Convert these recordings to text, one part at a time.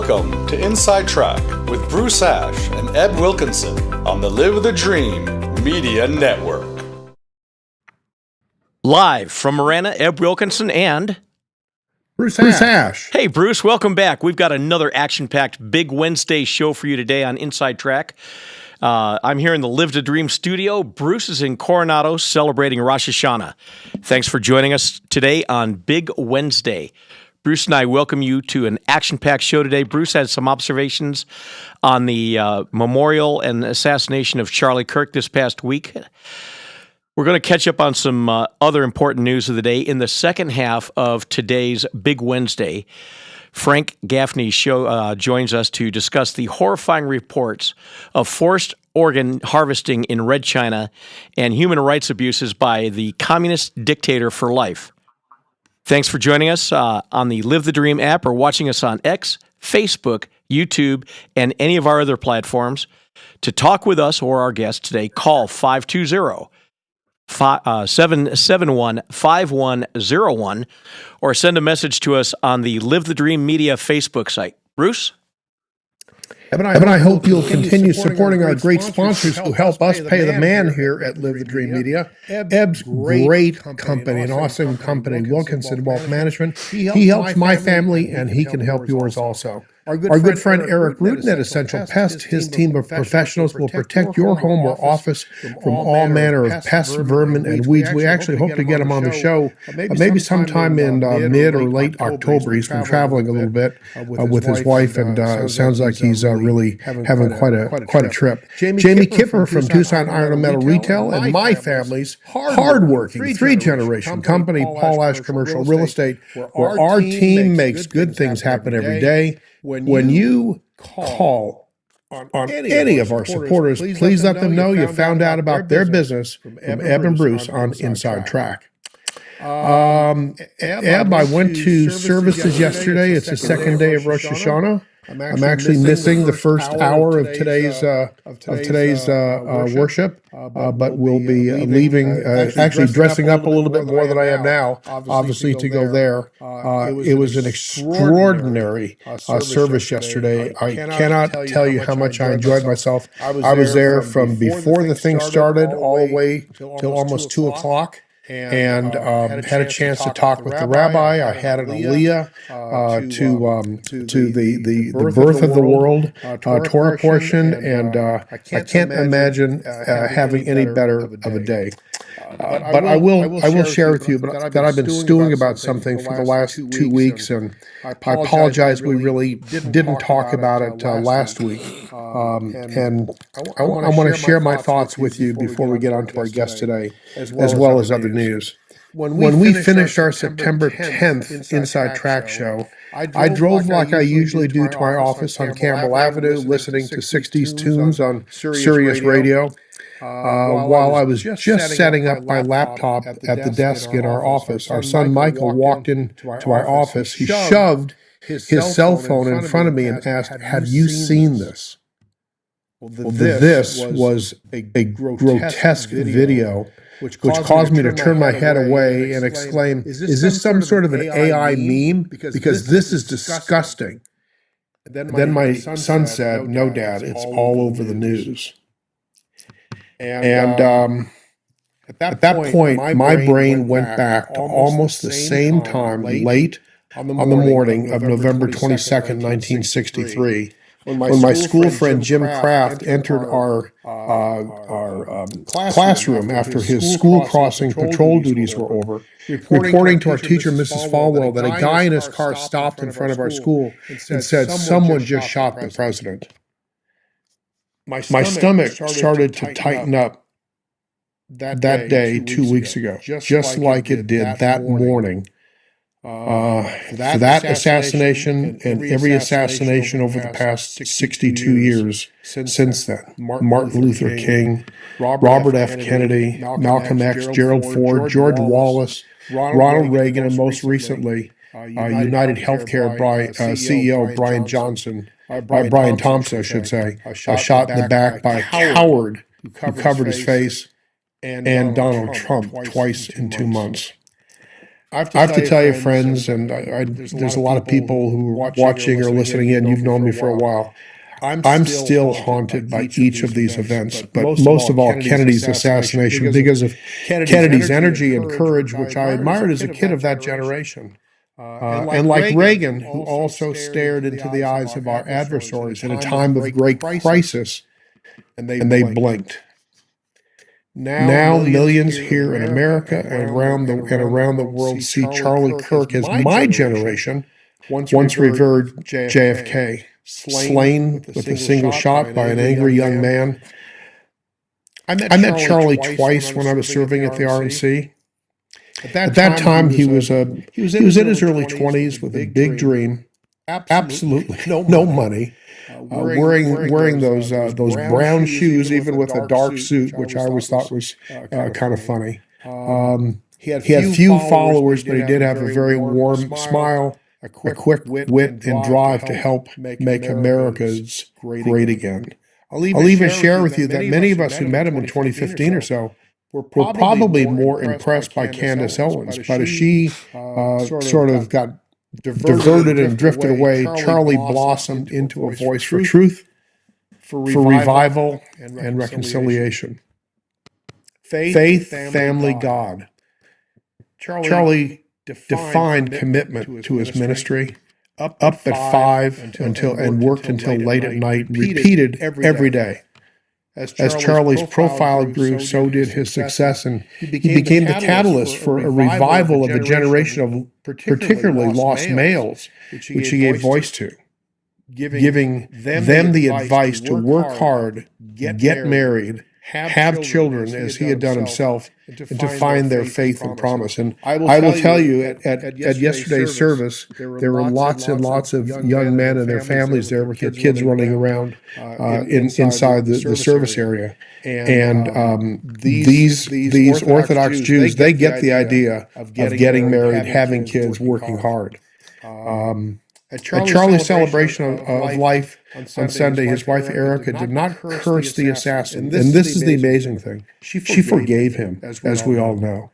Welcome to Inside Track with Bruce Ash and Eb Wilkinson on the Live the Dream Media Network. Live from Marana, Eb Wilkinson and Bruce Ash. Hey, Bruce, welcome back. We've got another action-packed Big Wednesday show for you today on Inside Track. I'm here in the Live the Dream studio. Bruce is in Coronado celebrating Rosh Hashanah. Thanks for joining us today on Big Wednesday. Bruce and I welcome you to an action-packed show today. Bruce had some observations on the memorial and assassination of Charlie Kirk this past week. We're going to catch up on some other important news of the day in the second half of today's Big Wednesday. Frank Gaffney joins us to discuss the horrifying reports of forced organ harvesting in Red China and human rights abuses by the communist dictator for life. Thanks for joining us on the Live the Dream app or watching us on X, Facebook, YouTube, and any of our other platforms. To talk with us or our guest today, call 520-771-5101 or send a message to us on the Live the Dream Media Facebook site. Bruce? Eb and I hope you'll continue supporting our great sponsors who help us pay the man here at Live the Dream Media. Eb's great company, an awesome company, Wilkinson Wealth Management. He helps my family, and he can help yours also. Our good friend Eric Rudin at Essential Pest, his team of professionals will protect your home or office from all manner of pests, vermin, and weeds. We actually hope to get him on the show maybe sometime in mid or late October. He's been traveling a little bit with his wife, and sounds like he's really having quite a trip. Jamie Kipper from Tucson Iron and Metal Retail, and my family's hardworking three-generation company, Paul Ash Commercial Real Estate, where our team makes good things happen every day. When you call on any of our supporters, please let them know you found out about their business from Eb and Bruce on Inside Track. Eb, I went to services yesterday. It's the second day of Rosh Hashanah. I'm actually missing the first hour of today's worship, but we'll be leaving, actually dressing up a little bit more than I am now, obviously, to go there. It was an extraordinary service yesterday. I cannot tell you how much I enjoyed myself. I was there from before the thing started all the way till almost 2 o'clock. And had a chance to talk with the rabbi. I had an aliyah to the birth of the world Torah portion, and I can't imagine having any better of a day. But I will share with you that I've been stewing about something for the last 2 weeks, and I apologize we really didn't talk about it last week. And I want to share my thoughts with you before we get on to our guest today, as well as other news. When we finished our September 10th Inside Track show, I drove like I usually do to my office on Campbell Avenue, listening to 60s tunes on Sirius Radio. While I was just setting up my laptop at the desk in our office, our son Michael walked into our office. He shoved his cell phone in front of me and asked, "Have you seen this?" Well, this was a grotesque video which caused me to turn my head away and exclaim, "Is this some sort of an AI meme? Because this is disgusting." Then my son said, "No, Dad, it's all over the news." And at that point, my brain went back to almost the same time, late on the morning of November 22nd, 1963, when my school friend Jim Kraft entered our classroom after his school crossing patrol duties were over, reporting to our teacher, Mrs. Falwell, that a guy in his car stopped in front of our school and said, "Someone just shot the president." My stomach started to tighten up that day 2 weeks ago, just like it did that morning. For that assassination and every assassination over the past 62 years since then. Martin Luther King, Robert F. Kennedy, Malcolm X, Gerald Ford, George Wallace, Ronald Reagan, and most recently, United Healthcare CEO Brian Thompson, I should say, shot in the back by a coward who covered his face, and Donald Trump twice in 2 months. I have to tell you, friends, and there's a lot of people who are watching or listening in. You've known me for a while. I'm still haunted by each of these events, but most of all, Kennedy's assassination because of Kennedy's energy and courage, which I admired as a kid of that generation. And like Reagan, who also stared into the eyes of our adversaries in a time of great crisis, and they blinked. Now millions here in America and around the world see Charlie Kirk as my generation once revered JFK, slain with a single shot by an angry young man. I met Charlie twice when I was serving at the RNC. At that time, he was in his early 20s with a big dream, absolutely no money, wearing those brown shoes, even with a dark suit, which I always thought was kind of funny. He had few followers, but he did have a very warm smile, a quick wit and drive to help make America's great again. I'll even share with you that many of us who met him in 2015 or so were probably more impressed by Candace Owens, but as she sort of got diverted and drifted away, Charlie blossomed into a voice for truth, for revival, and reconciliation. Faith, family, God. Charlie defined commitment to his ministry, up at 5 and worked until late at night, repeated every day. As Charlie's profile grew, so did his success, and he became the catalyst for a revival of a generation of particularly lost males, which he gave voice to, giving them the advice to work hard, get married, have children as he had done himself, and to find their faith and promise. And I will tell you, at yesterday's service, there were lots and lots of young men and their families there with their kids running around inside the service area. And these Orthodox Jews, they get the idea of getting married, having kids, working hard. At Charlie's celebration of life on Sunday, his wife Erica did not curse the assassin. And this is the amazing thing. She forgave him, as we all know.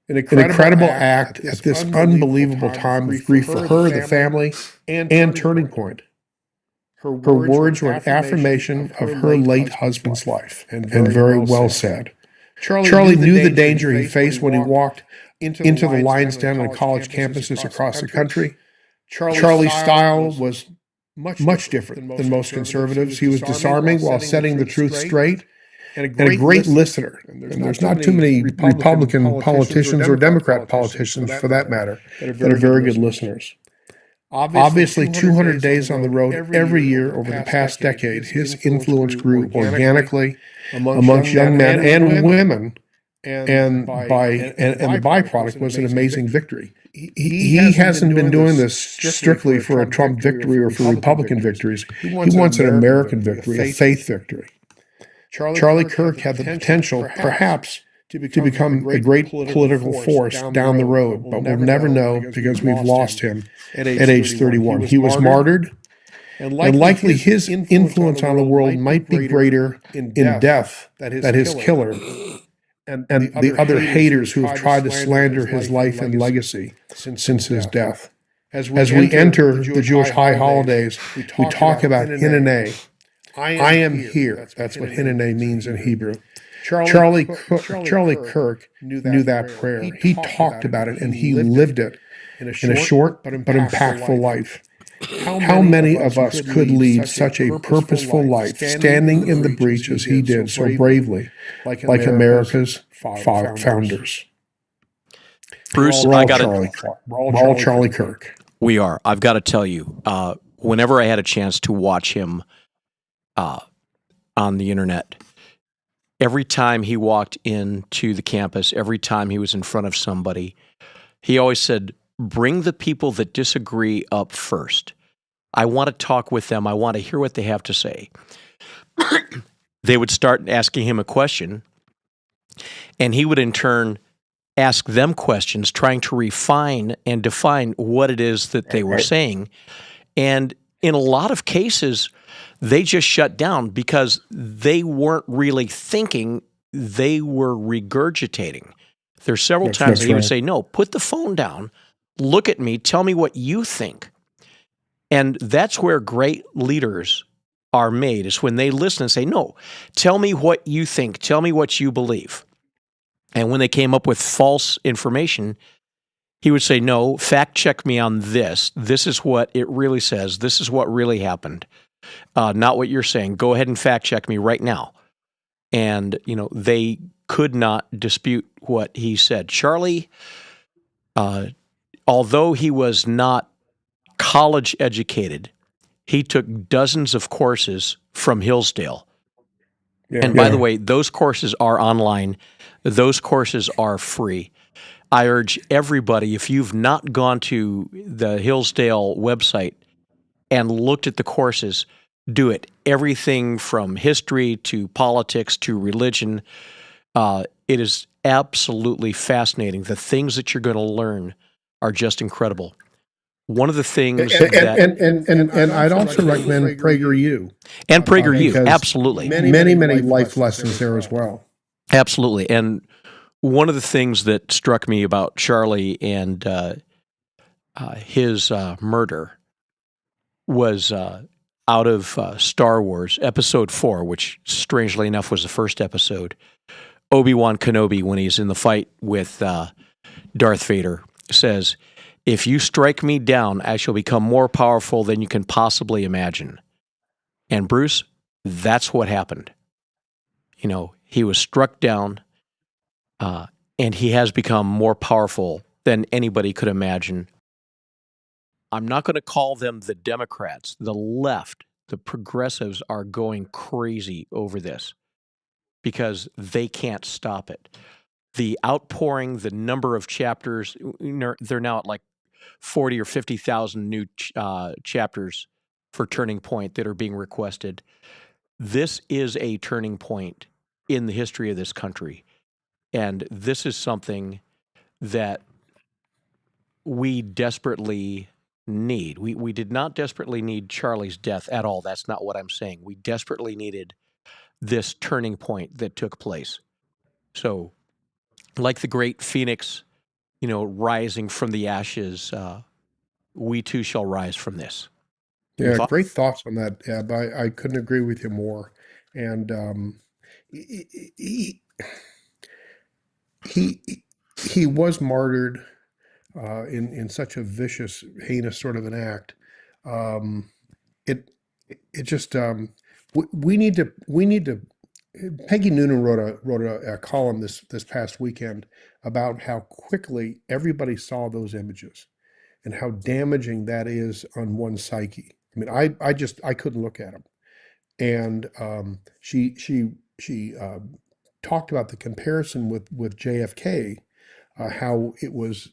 An incredible act at this unbelievable time of grief for her, the family, and turning point. Her words were an affirmation of her late husband's life, and very well said. Charlie knew the danger he faced when he walked into the lion's den on college campuses across the country. Charlie's style was much different than most conservatives. He was disarming while setting the truth straight, and a great listener. And there's not too many Republican politicians or Democrat politicians, for that matter, that are very good listeners. Obviously, 200 days on the road every year over the past decade, his influence grew organically amongst young men and women, and the byproduct was an amazing victory. He hasn't been doing this strictly for a Trump victory or for Republican victories. He wants an American victory, a faith victory. Charlie Kirk had the potential, perhaps, to become a great political force down the road, but we'll never know because we've lost him at age 31. He was martyred, and likely his influence on the world might be greater in death than his killer and the other haters who have tried to slander his life and legacy since his death. As we enter the Jewish high holidays, we talk about Hinaneh. I am here. That's what Hinaneh means in Hebrew. Charlie Kirk knew that prayer. He talked about it and he lived it in a short but impactful life. How many of us could lead such a purposeful life, standing in the breach as he did so bravely, like America's founders? Bruce, We're all Charlie Kirk. We are. I've got to tell you, whenever I had a chance to watch him on the internet, every time he walked into the campus, every time he was in front of somebody, he always said, bring the people that disagree up first. I want to talk with them. I want to hear what they have to say. They would start asking him a question, and he would in turn ask them questions, trying to refine and define what it is that they were saying. And in a lot of cases, they just shut down because they weren't really thinking, they were regurgitating. There's several times that he would say, no, put the phone down, look at me, tell me what you think. And that's where great leaders are made, is when they listen and say, no, tell me what you think, tell me what you believe. And when they came up with false information, he would say, no, fact check me on this. This is what it really says. This is what really happened. Not what you're saying. Go ahead and fact check me right now. And, they could not dispute what he said. Charlie, although he was not college educated, he took dozens of courses from Hillsdale. Yeah. And by the way, those courses are online. Those courses are free. I urge everybody, if you've not gone to the Hillsdale website and looked at the courses, do it. Everything from history to politics to religion. It is absolutely fascinating. The things that you're going to learn are just incredible. One of the things and I'd also recommend PragerU. And PragerU, absolutely. Many life lessons there as well. Absolutely. And one of the things that struck me about Charlie and his murder was out of Star Wars, Episode 4, which strangely enough was the first episode. Obi-Wan Kenobi, when he's in the fight with Darth Vader, says, if you strike me down, I shall become more powerful than you can possibly imagine. And Bruce, that's what happened. He was struck down, and he has become more powerful than anybody could imagine. I'm not going to call them the Democrats. The left, the progressives are going crazy over this because they can't stop it. The outpouring, the number of chapters, they're now at like 40 or 50,000 new chapters for Turning Point that are being requested. This is a turning point in the history of this country. And this is something that we desperately need. We did not desperately need Charlie's death at all. That's not what I'm saying. We desperately needed this turning point that took place. So, like the great phoenix, rising from the ashes, we too shall rise from this. Yeah, great thoughts on that, Eb. I couldn't agree with you more. And he was martyred in such a vicious, heinous sort of an act. It just we need to. Peggy Noonan wrote a column this past weekend about how quickly everybody saw those images and how damaging that is on one's psyche. I mean, I couldn't look at them. And she talked about the comparison with JFK, how it was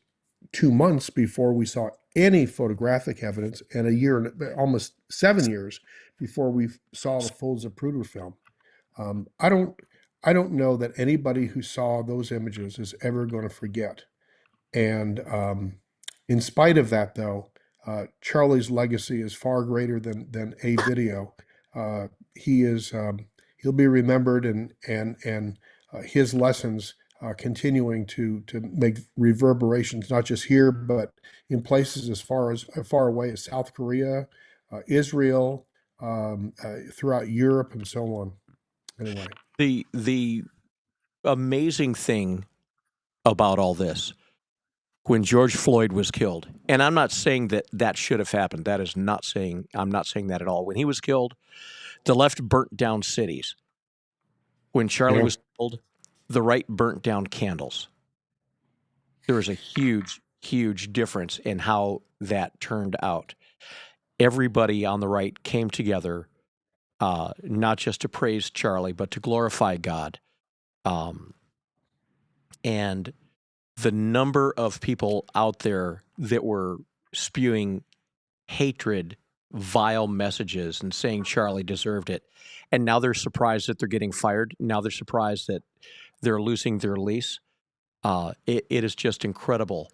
2 months before we saw any photographic evidence, and a year, almost 7 years before we saw the full Zapruder film. I don't know that anybody who saw those images is ever going to forget. And in spite of that, though, Charlie's legacy is far greater than a video. He'll be remembered, and his lessons continuing to make reverberations not just here but in places as far away as South Korea, Israel, throughout Europe, and so on. Anyway, the amazing thing about all this, when George Floyd was killed, and I'm not saying that should have happened. I'm not saying that at all. When he was killed, the left burnt down cities. When Charlie was killed, the right burnt down candles. There was a huge, huge difference in how that turned out. Everybody on the right came together, not just to praise Charlie, but to glorify God. And the number of people out there that were spewing hatred, vile messages, and saying Charlie deserved it. And now they're surprised that they're getting fired. Now they're surprised that they're losing their lease. It is just incredible.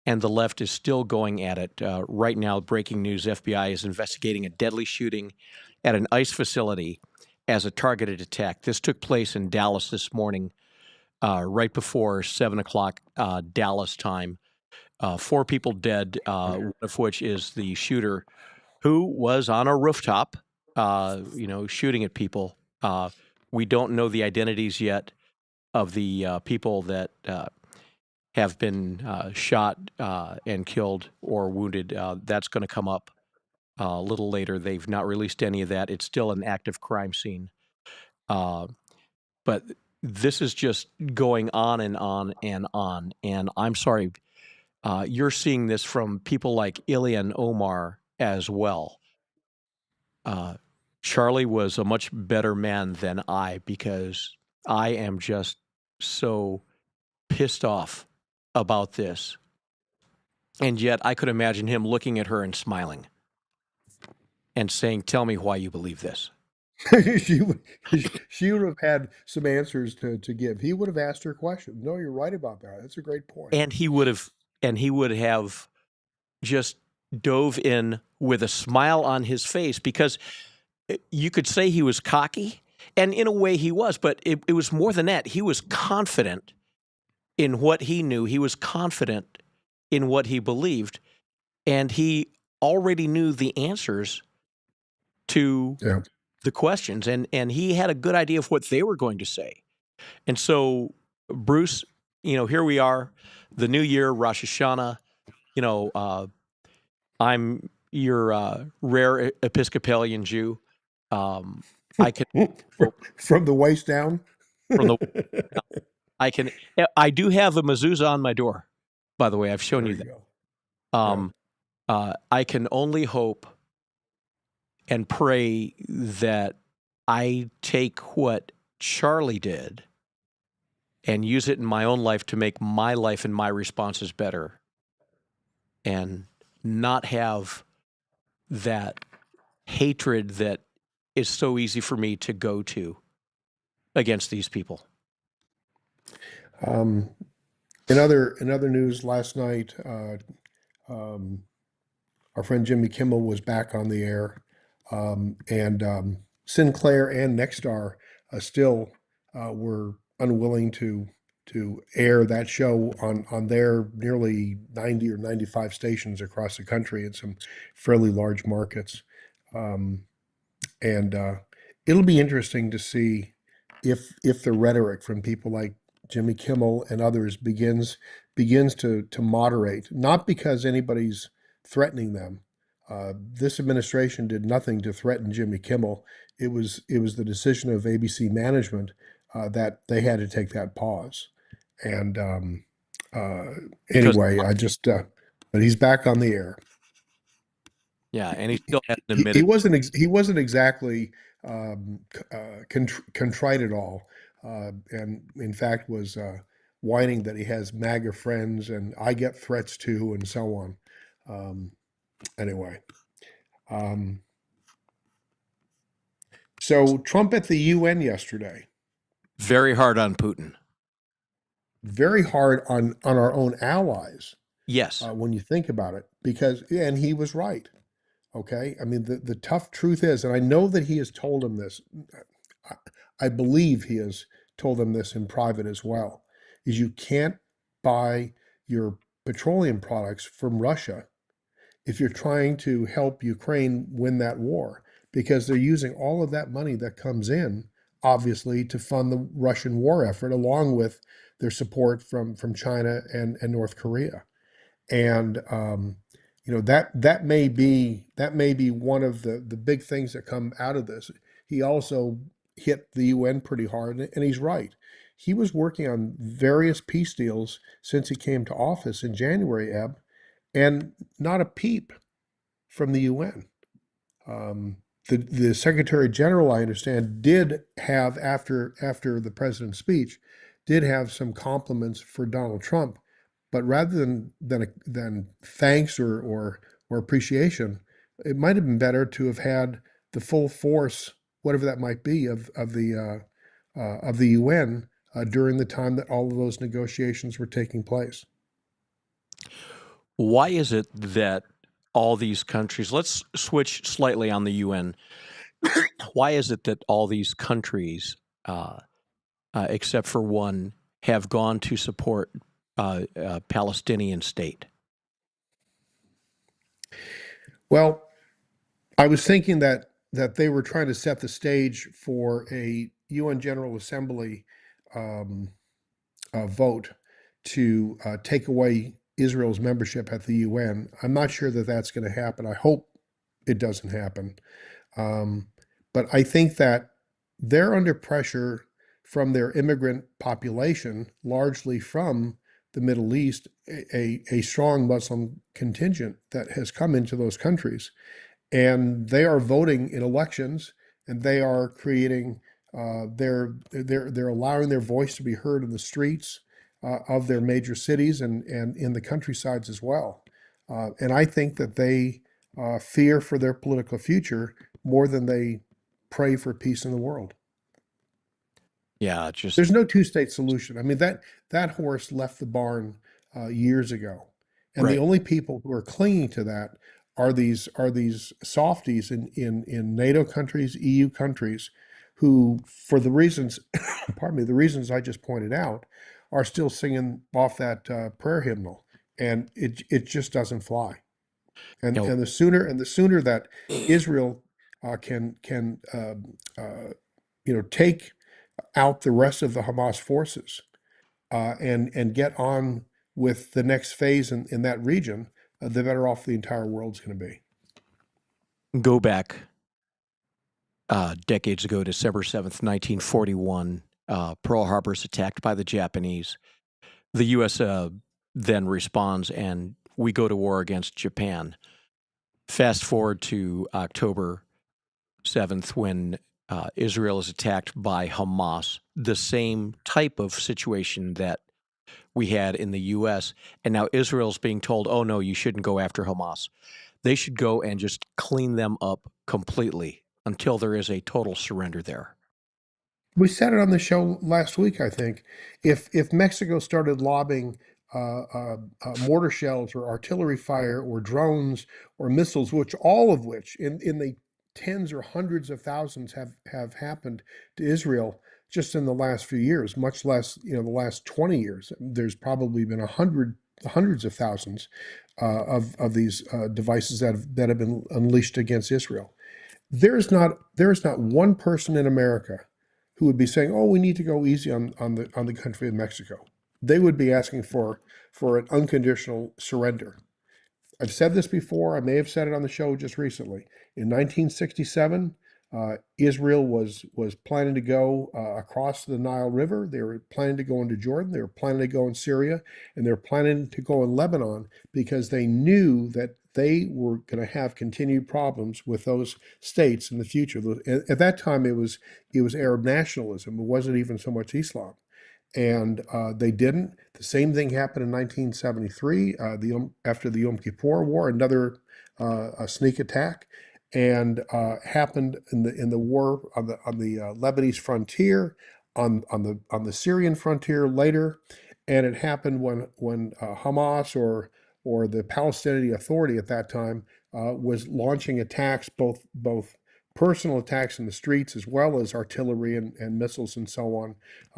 And the left is still going at it. Right now, breaking news, FBI is investigating a deadly shooting at an ICE facility as a targeted attack. This took place in Dallas this morning. right before 7 o'clock Dallas time. 4 people dead, one of which is the shooter who was on a rooftop, shooting at people. We don't know the identities yet of the people that have been shot and killed or wounded. That's going to come up a little later. They've not released any of that. It's still an active crime scene. But this is just going on and on and on. And I'm sorry, you're seeing this from people like Ilhan Omar as well. Charlie was a much better man than I, because I am just so pissed off about this. And yet I could imagine him looking at her and smiling and saying, "Tell me why you believe this." she would she would have had some answers to give. He would have asked her questions. No, you're right about that. That's a great point. And he would have just dove in with a smile on his face, because you could say he was cocky, and in a way he was, but it was more than that. He was confident in what he knew. He was confident in what he believed, and he already knew the answers to the questions, and he had a good idea of what they were going to say. And so, Bruce, here we are, the new year, Rosh Hashanah. I'm your rare Episcopalian Jew. I can from the waist down. from the I do have a mezuzah on my door. By the way, I've shown you that. I can only hope and pray that I take what Charlie did and use it in my own life to make my life and my responses better, and not have that hatred that is so easy for me to go to against these people. In other news last night, our friend Jimmy Kimmel was back on the air, and Sinclair and Nexstar still were unwilling to air that show on their nearly 90 or 95 stations across the country in some fairly large markets. And it'll be interesting to see if the rhetoric from people like Jimmy Kimmel and others begins to moderate, not because anybody's threatening them. This administration did nothing to threaten Jimmy Kimmel. It was the decision of ABC management that they had to take that pause. And anyway, but he's back on the air. Yeah, and he still hasn't admitted. He wasn't exactly contrite at all, and in fact was whining that he has MAGA friends and I get threats too, and so on. Anyway, so Trump at the UN yesterday. Very hard on Putin. Very hard on our own allies. Yes. When you think about it, and he was right. Okay. I mean, the tough truth is, and I know that he has told him this, I believe he has told them this in private as well, is you can't buy your petroleum products from Russia if you're trying to help Ukraine win that war, because they're using all of that money that comes in, obviously, to fund the Russian war effort, along with their support from China and North Korea. And that may be one of the big things that come out of this. He also hit the UN pretty hard, and he's right. He was working on various peace deals since he came to office in January, Eb, and not a peep from the UN. The Secretary General, I understand, did have, after the president's speech, did have some compliments for Donald Trump, but rather than thanks or appreciation, it might have been better to have had the full force, whatever that might be, of the UN during the time that all of those negotiations were taking place. Why is it that all these countries, let's switch slightly on the UN. Why is it that all these countries, except for one, have gone to support a Palestinian state? Well, I was thinking that they were trying to set the stage for a UN General Assembly um, vote to take away Israel's membership at the UN. I'm not sure that that's going to happen. I hope it doesn't happen. Um, but I think that they're under pressure from their immigrant population, largely from the Middle East, a strong Muslim contingent that has come into those countries. And they are voting in elections, and they are creating, they're allowing their voice to be heard in the streets of their major cities and in the countrysides as well. And I think that they fear for their political future more than they pray for peace in the world. Yeah, just There's no two-state solution. I mean, that horse left the barn years ago, and the right. only people who are clinging to that are these softies in NATO countries, EU countries, who, for the reasons, pardon me, the reasons I just pointed out, are still singing off that prayer hymnal, and it just doesn't fly. And You and the sooner that Israel can take out the rest of the Hamas forces and get on with the next phase in that region, the better off the entire world's going to be. go back decades ago, December 7th, 1941, Pearl Harbor is attacked by the Japanese. The U.S. Then responds, and we go to war against Japan. Fast forward to October 7th, when Israel is attacked by Hamas, the same type of situation that we had in the U.S. And now Israel's being told, oh, no, you shouldn't go after Hamas. They should go and just clean them up completely until there is a total surrender there. We said it on the show last week, I think. If Mexico started lobbing mortar shells or artillery fire or drones or missiles, which all of which in the tens or hundreds of thousands have happened to Israel just in the last few years, much less the last 20 years. There's probably been hundreds of thousands of these devices that have been unleashed against Israel. There is not one person in America who would be saying, "Oh, we need to go easy on the country of Mexico." They would be asking for an unconditional surrender. I've said this before. I may have said it on the show just recently. In 1967, Israel was planning to go across the Nile River. They were planning to go into Jordan. They were planning to go in Syria, and they were planning to go in Lebanon because they knew that they were going to have continued problems with those states in the future. At that time, it was Arab nationalism. It wasn't even so much Islam, and they didn't. The same thing happened in 1973, after the Yom Kippur War, another a sneak attack, and happened in the war on the Lebanese frontier, on the Syrian frontier later, and it happened when Hamas or the Palestinian Authority at that time was launching attacks, both personal attacks in the streets as well as artillery and missiles and so on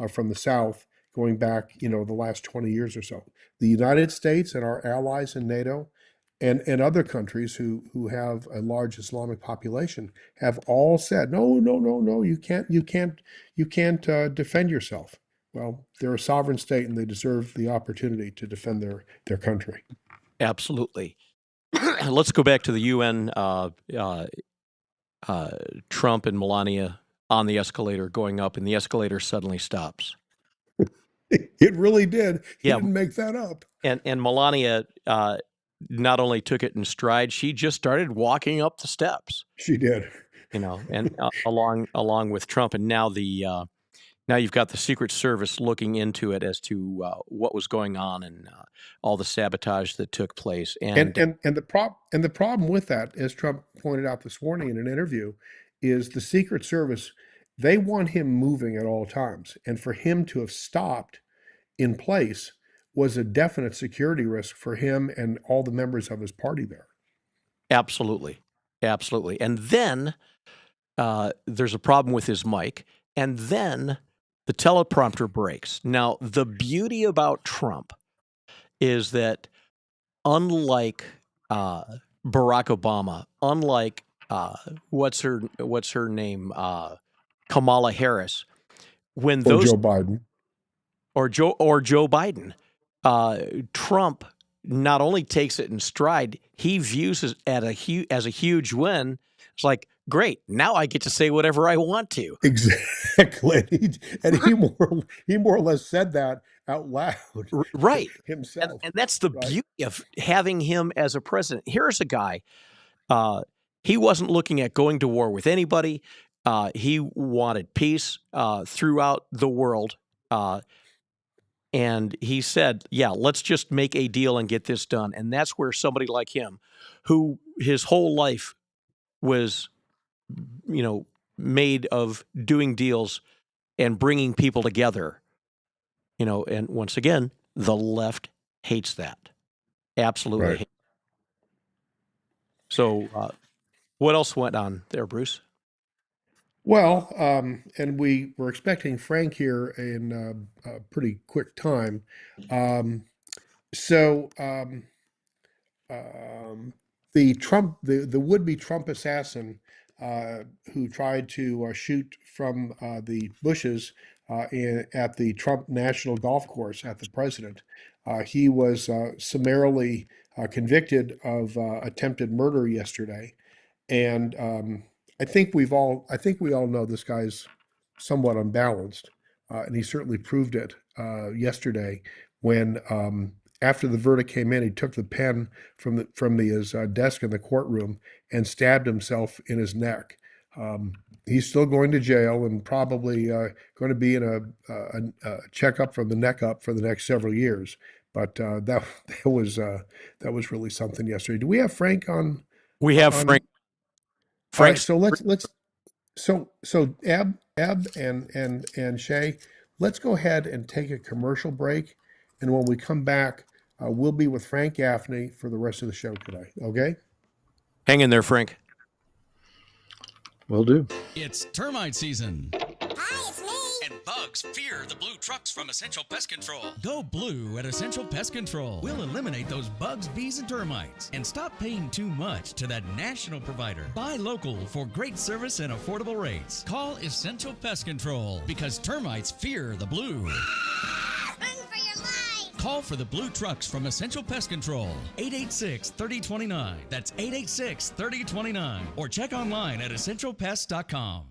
from the south, going back the last 20 years or so. The United States and our allies in NATO and other countries who have a large Islamic population have all said, no, no, no, no, you can't defend yourself. Well, they're a sovereign state and they deserve the opportunity to defend their country. Absolutely. Let's go back to the UN. Trump and Melania on the escalator going up, and the escalator suddenly stops. It really did. He Yeah. didn't make that up. And Melania not only took it in stride, she just started walking up the steps. She did. And along with Trump, and now now you've got the Secret Service looking into it as to what was going on and all the sabotage that took place. And the problem with that, as Trump pointed out this morning in an interview, is the Secret Service, they want him moving at all times. And for him to have stopped in place was a definite security risk for him and all the members of his party there. Absolutely. And then there's a problem with his mic. And then The teleprompter breaks. Now, the beauty about Trump is that unlike Barack Obama, unlike what's her name, Kamala Harris, when Or those Joe Biden. or Joe Biden, Trump not only takes it in stride, he views it as a huge win. It's like, great, now I get to say whatever I want to. Exactly. And he more or less said that out loud Right. himself. And that's the Right. beauty of having him as a president. Here's a guy, he wasn't looking at going to war with anybody. He wanted peace throughout the world. And he said, yeah, let's just make a deal and get this done. And that's where somebody like him, who his whole life was, made of doing deals and bringing people together, and once again, the left hates that. Absolutely. Right. Hates. So what else went on there, Bruce? Well, and we were expecting Frank here in a pretty quick time. So the would-be Trump assassin who tried to shoot from the bushes at the Trump National Golf Course at the president, he was summarily convicted of attempted murder yesterday. And I think we all know this guy's somewhat unbalanced, and he certainly proved it yesterday when, after the verdict came in, he took the pen from his desk in the courtroom and stabbed himself in his neck. He's still going to jail and probably going to be in a checkup from the neck up for the next several years. But that was really something yesterday. Do we have Frank on? We have on- Frank. All right, Frank's so Eb and Shay, let's go ahead and take a commercial break, and when we come back, we'll be with Frank Gaffney for the rest of the show today. Okay? hang in there, Frank. Will do. It's termite season. Hi, it's me. And bugs fear the blue trucks from Essential Pest Control. Go blue at Essential Pest Control. We'll eliminate those bugs, bees, and termites. And stop paying too much to that national provider. Buy local for great service and affordable rates. Call Essential Pest Control because termites fear the blue. Run for your life. Call for the blue trucks from Essential Pest Control. 886-3029. That's 886-3029. Or check online at essentialpest.com.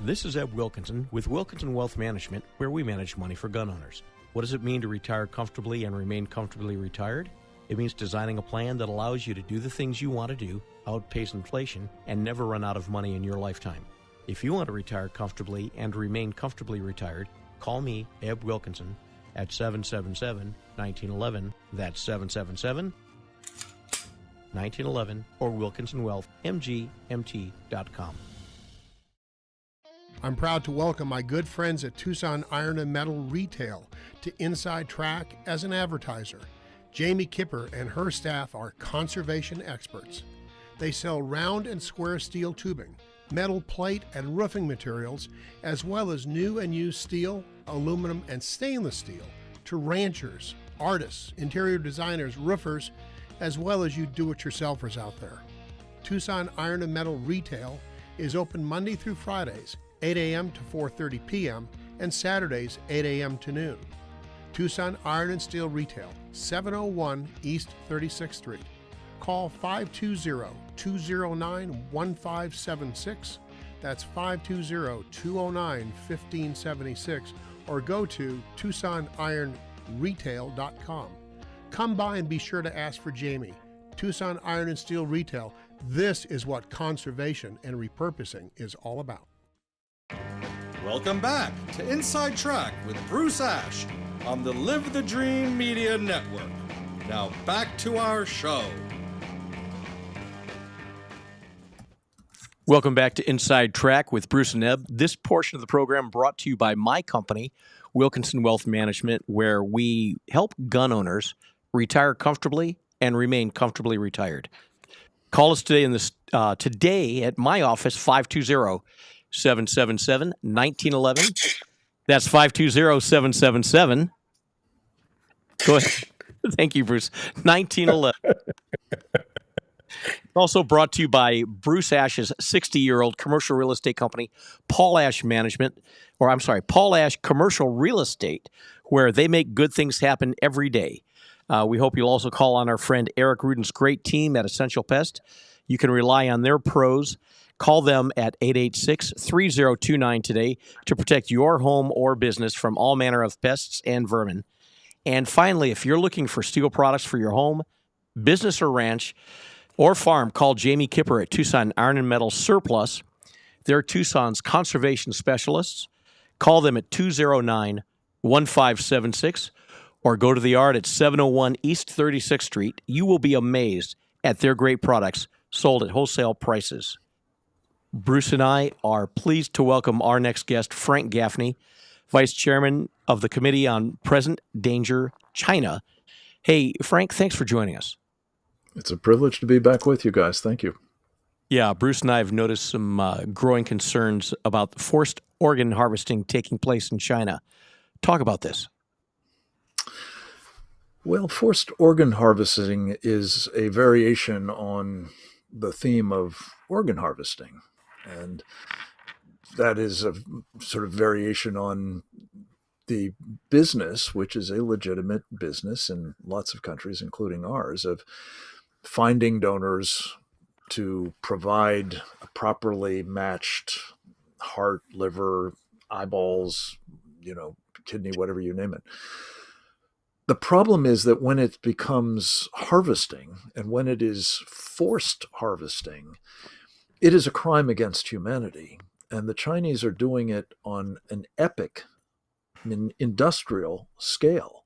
This is Eb Wilkinson with Wilkinson Wealth Management, where we manage money for gun owners. What does it mean to retire comfortably and remain comfortably retired? It means designing a plan that allows you to do the things you want to do, outpace inflation, and never run out of money in your lifetime. If you want to retire comfortably and remain comfortably retired, call me, Eb Wilkinson, at 777-1911. That's 777-1911 or WilkinsonWealthMGMT.com. I'm proud to welcome my good friends at Tucson Iron and Metal Retail to Inside Track as an advertiser. Jamie Kipper and her staff are conservation experts. They sell round and square steel tubing, metal plate and roofing materials, as well as new and used steel, aluminum, and stainless steel to ranchers, artists, interior designers, roofers, as well as you do-it-yourselfers out there. Tucson Iron and Metal Retail is open Monday through Fridays, 8 a.m. to 4:30 p.m., and Saturdays, 8 a.m. to noon. Tucson Iron and Steel Retail, 701 East 36th Street. Call 520-209-1576. That's 520-209-1576, or go to TucsonIronRetail.com. Come by and be sure to ask for Jamie. Tucson Iron and Steel Retail. This is what conservation and repurposing is all about. Welcome back to Inside Track with Bruce Ash on the Live the Dream Media Network. Now back to our show. Welcome back to Inside Track with Bruce and Eb. This portion of the program brought to you by my company, Wilkinson Wealth Management, where we help gun owners retire comfortably and remain comfortably retired. Call us today today at my office, 520-777-1911. That's 520-777. Go ahead. Thank you, Bruce. 1911. Also brought to you by Bruce Ash's 60-year-old commercial real estate company, Paul Ash Commercial Real Estate, where they make good things happen every day. We hope you'll also call on our friend Eric Ruden's great team at Essential Pest. You can rely on their pros. Call them at 886-3029 today to protect your home or business from all manner of pests and vermin. And finally, if you're looking for steel products for your home, business or ranch, or farm, call Jamie Kipper at Tucson Iron and Metal Surplus. They're Tucson's conservation specialists. Call them at 209-1576 or go to the yard at 701 East 36th Street. You will be amazed at their great products sold at wholesale prices. Bruce and I are pleased to welcome our next guest, Frank Gaffney, Vice Chairman of the Committee on Present Danger China. Hey, Frank, thanks for joining us. It's a privilege to be back with you guys. Thank you. Yeah, Bruce and I have noticed some growing concerns about forced organ harvesting taking place in China. Talk about this. Well, forced organ harvesting is a variation on the theme of organ harvesting. And that is a sort of variation on the business, which is a legitimate business in lots of countries, including ours, of finding donors to provide a properly matched heart, liver, eyeballs, kidney, whatever you name it. The problem is that when it becomes harvesting and when it is forced harvesting, it is a crime against humanity. And the Chinese are doing it on an epic, industrial scale.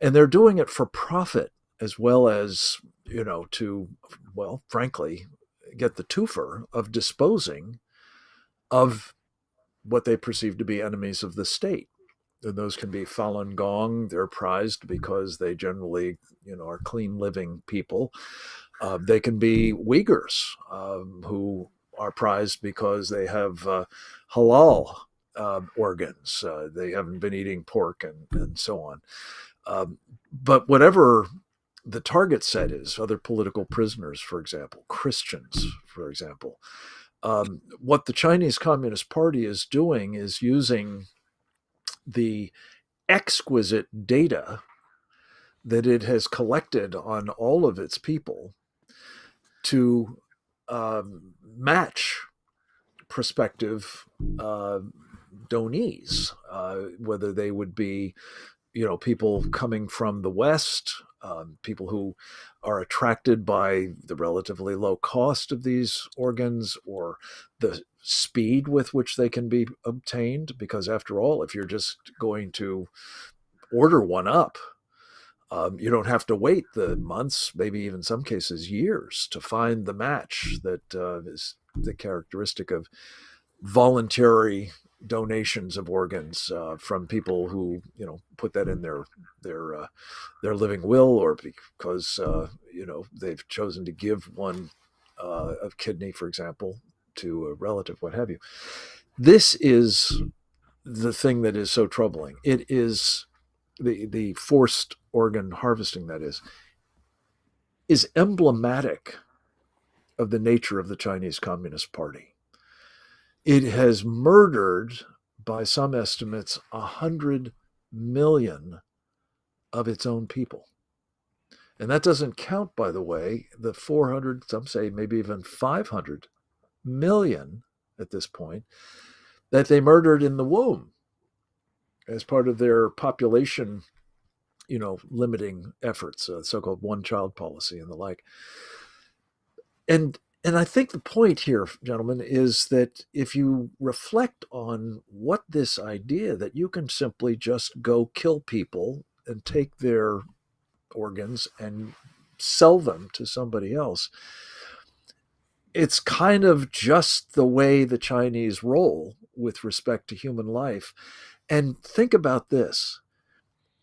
And they're doing it for profit as well as, to, frankly, get the twofer of disposing of what they perceive to be enemies of the state. And those can be Falun Gong. They're prized because they generally, are clean living people. They can be Uyghurs who are prized because they have halal organs. They haven't been eating pork and so on. But whatever the target set is, other political prisoners, for example, Christians, for example, what the Chinese Communist Party is doing is using the exquisite data that it has collected on all of its people to match prospective donees, whether they would be, people coming from the West, people who are attracted by the relatively low cost of these organs or the speed with which they can be obtained. Because after all, if you're just going to order one up, you don't have to wait the months, maybe even some cases years, to find the match that is the characteristic of voluntary donations of organs from people who put that in their living will, or because they've chosen to give one of kidney, for example, to a relative, what have you. This is the thing that is so troubling. It is the forced organ harvesting, that is emblematic of the nature of the Chinese Communist Party. It has murdered, by some estimates, 100 million of its own people. And that doesn't count, by the way, the 400, some say maybe even 500 million at this point, that they murdered in the womb as part of their population, limiting efforts, so-called one-child policy and the like. And I think the point here, gentlemen, is that if you reflect on what this idea that you can simply just go kill people and take their organs and sell them to somebody else, it's kind of just the way the Chinese roll with respect to human life. And think about this.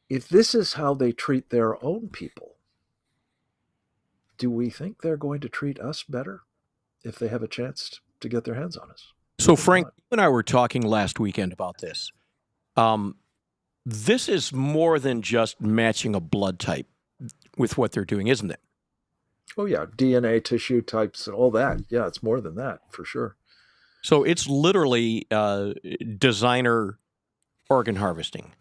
If this is how they treat their own people, do we think they're going to treat us better if they have a chance to get their hands on us? So, Frank, you and I were talking last weekend about this. This is more than just matching a blood type with what they're doing, isn't it? Oh, yeah. DNA, tissue types, and all that. Yeah, it's more than that, for sure. So it's literally designer organ harvesting.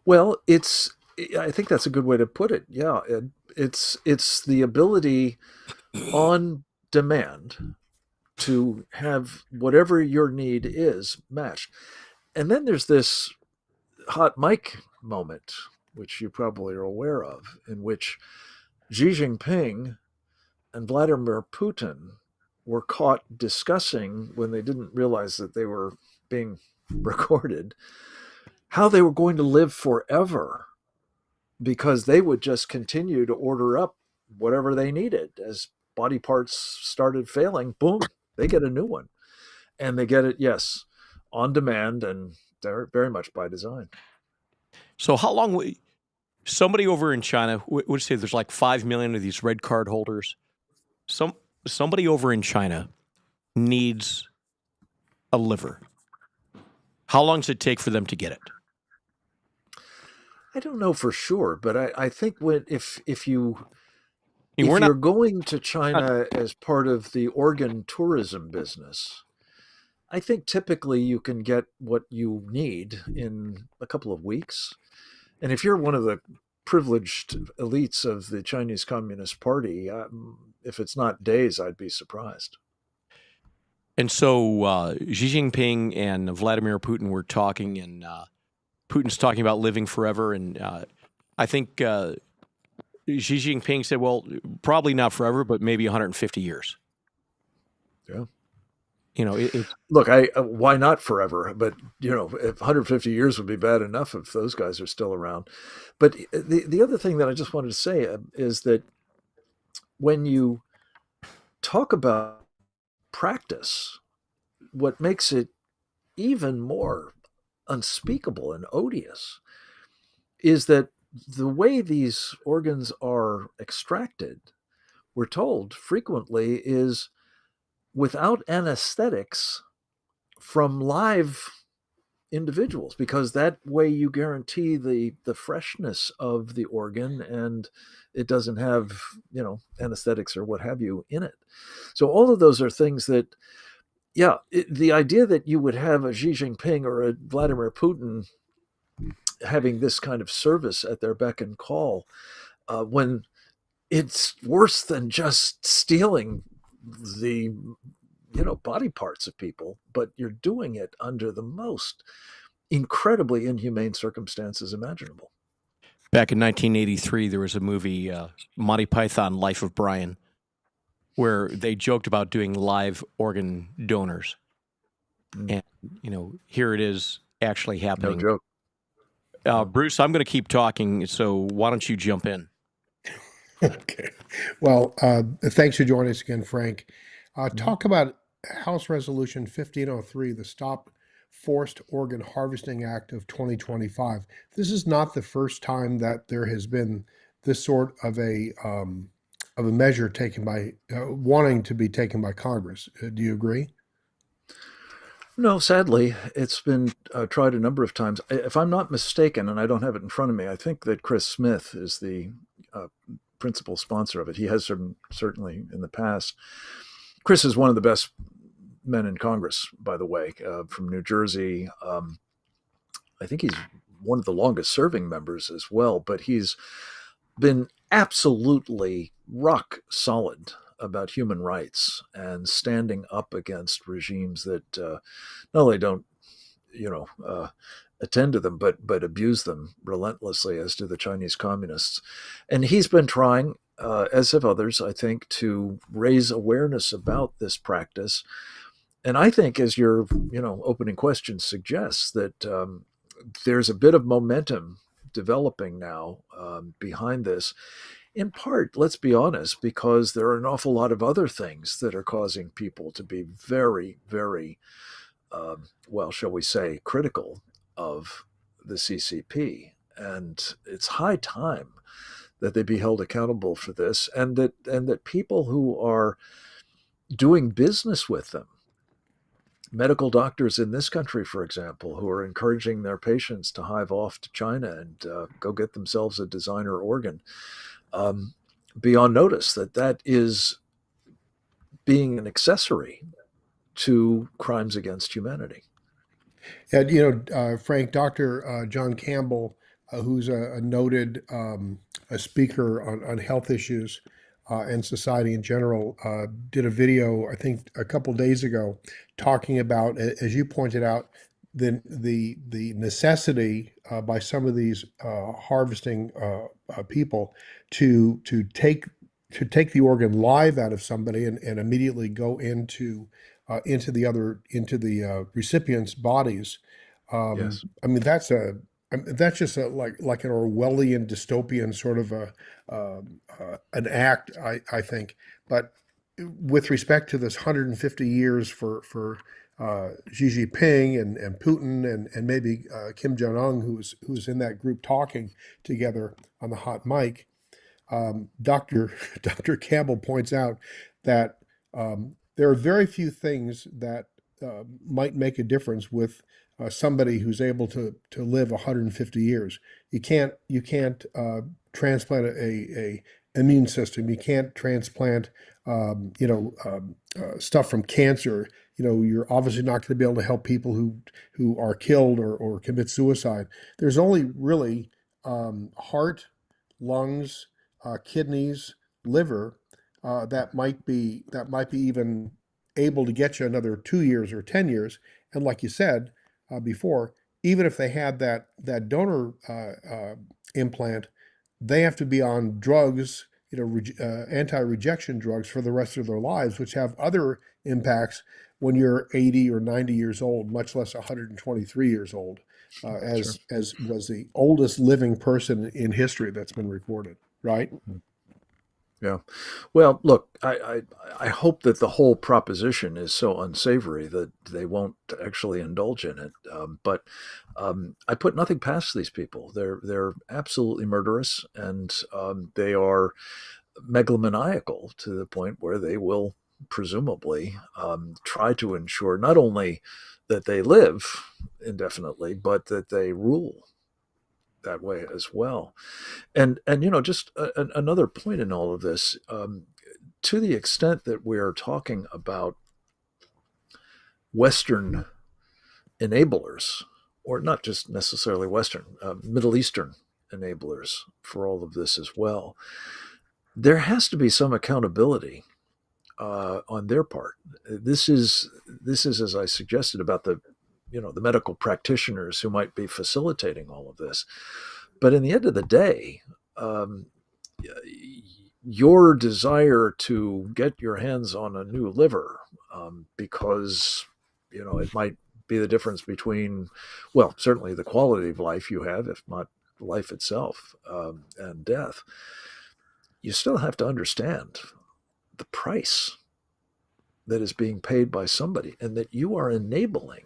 Well, I think that's a good way to put it. Yeah, it's the ability on demand to have whatever your need is matched. And then there's this hot mic moment, which you probably are aware of, in which Xi Jinping and Vladimir Putin were caught discussing, when they didn't realize that they were being recorded, how they were going to live forever, because they would just continue to order up whatever they needed. As body parts started failing, boom, they get a new one. And they get it, yes, on demand, and they're very much by design. So how long somebody over in China would say there's like 5 million of these red card holders. Somebody over in China needs a liver. How long does it take for them to get it? I don't know for sure, but I think if you're not going to China as part of the organ tourism business, I think typically you can get what you need in a couple of weeks. And if you're one of the privileged elites of the Chinese Communist Party, if it's not days, I'd be surprised. And so Xi Jinping and Vladimir Putin were talking, and Putin's talking about living forever. And I think Xi Jinping said, well, probably not forever, but maybe 150 years. Yeah. Look, why not forever? But, if 150 years would be bad enough if those guys are still around. But the other thing that I just wanted to say is that when you talk about practice, what makes it even more unspeakable and odious is that the way these organs are extracted, we're told frequently, is without anesthetics from live individuals, because that way you guarantee the freshness of the organ, and it doesn't have anesthetics or what have you in it. So all of those are things that, the idea that you would have a Xi Jinping or a Vladimir Putin having this kind of service at their beck and call, when it's worse than just stealing the body parts of people, but you're doing it under the most incredibly inhumane circumstances imaginable. Back in 1983, there was a movie, Monty Python, Life of Brian, where they joked about doing live organ donors. And, here it is actually happening. No joke. Bruce, I'm going to keep talking, so why don't you jump in? Okay. Well, thanks for joining us again, Frank. Talk about House Resolution 1503, the Stop Forced Organ Harvesting Act of 2025. This is not the first time that there has been this sort of a measure taken by wanting to be taken by Congress. Do you agree? No, sadly, it's been tried a number of times. If I'm not mistaken, and I don't have it in front of me, I think that Chris Smith is the principal sponsor of it. He has certainly in the past. Chris is one of the best men in Congress, by the way, from New Jersey. I think he's one of the longest serving members as well, but he's been absolutely rock solid about human rights and standing up against regimes that not only don't, attend to them, but abuse them relentlessly, as do the Chinese communists. And he's been trying, as have others, I think, to raise awareness about this practice. And I think, as your opening question suggests, that there's a bit of momentum developing now behind this. In part, let's be honest, because there are an awful lot of other things that are causing people to be very, very, shall we say, critical of the CCP. And it's high time that they be held accountable for this, and that people who are doing business with them, medical doctors in this country, for example, who are encouraging their patients to hive off to China and go get themselves a designer organ, be on notice that is being an accessory to crimes against humanity. And Frank, Dr. John Campbell, who's a noted a speaker on health issues and society in general, did a video, I think, a couple days ago, talking about, as you pointed out, the necessity by some of these harvesting people to take the organ live out of somebody and immediately go into the recipient's bodies. Yes. I mean, that's just like an Orwellian dystopian sort of an act, I think. But with respect to this 150 years for Xi Jinping and Putin and maybe Kim Jong Un, who's in that group talking together on the hot mic, Dr. Dr. Campbell points out that there are very few things that might make a difference with somebody who's able to live 150 years. You can't transplant a immune system. You can't transplant stuff from cancer. You're obviously not going to be able to help people who are killed or commit suicide. There's only really heart, lungs, kidneys, liver that might be even able to get you another 2 years or 10 years. And like you said before, even if they had that donor implant, they have to be on drugs, anti-rejection drugs for the rest of their lives, which have other impacts when you're 80 or 90 years old, much less 123 years old, as was the oldest living person in history that's been recorded, right? Yeah. Well, look, I hope that the whole proposition is so unsavory that they won't actually indulge in it. But I put nothing past these people. They're absolutely murderous, and they are megalomaniacal to the point where they will presumably try to ensure not only that they live indefinitely, but that they rule that way as well. And just another point in all of this, to the extent that we're talking about Western enablers, or not just necessarily Western, Middle Eastern enablers for all of this as well, there has to be some accountability on their part. This is as I suggested about the medical practitioners who might be facilitating all of this. But in the end of the day, your desire to get your hands on a new liver because it might be the difference between, well, certainly the quality of life you have, if not life itself, and death. You still have to understand the price that is being paid by somebody, and that you are enabling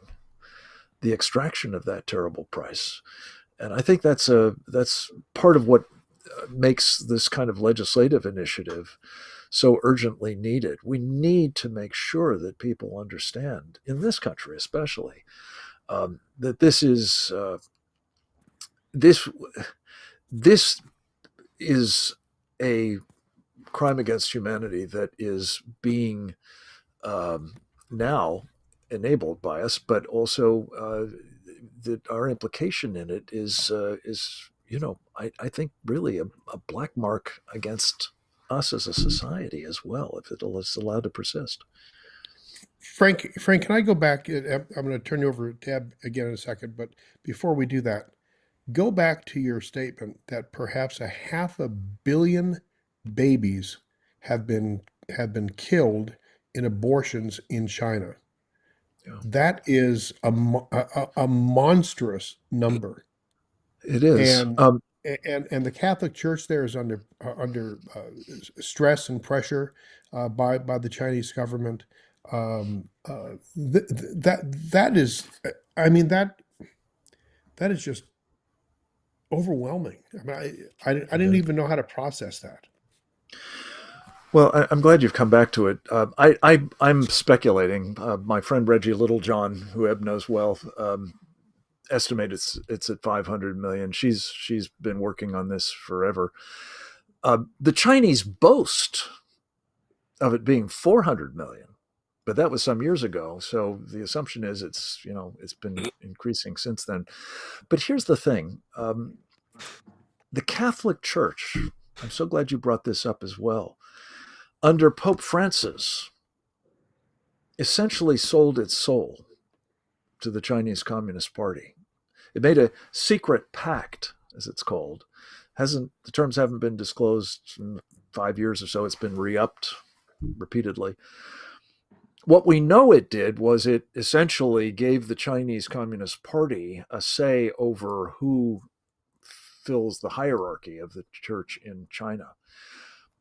the extraction of that terrible price. And I think that's part of what makes this kind of legislative initiative so urgently needed. We need to make sure that people understand, in this country especially, that this is a crime against humanity that is being now enabled by us, but also that our implication in it is I think really a black mark against us as a society as well, if it is allowed to persist. Frank, can I go back? I'm going to turn you over to Deb again in a second, but before we do that, go back to your statement that perhaps 500 million babies have been killed in abortions in China. Yeah. That is a monstrous number, It is. and and the Catholic Church there is under stress and pressure by the Chinese government. That is, I mean, that is just overwhelming. I mean, I didn't even know how to process that. Well, I'm glad you've come back to it. I'm speculating. My friend Reggie Littlejohn, who Eb knows well, estimated it's at 500 million. She's been working on this forever. The Chinese boast of it being 400 million, but that was some years ago. So the assumption is it's been increasing since then. But here's the thing: the Catholic Church. I'm so glad you brought this up as well. Under Pope Francis, essentially sold its soul to the Chinese Communist Party. It made a secret pact, as it's called. The terms haven't been disclosed in 5 years or so. It's been re-upped repeatedly. What we know it did was it essentially gave the Chinese Communist Party a say over who fills the hierarchy of the church in China.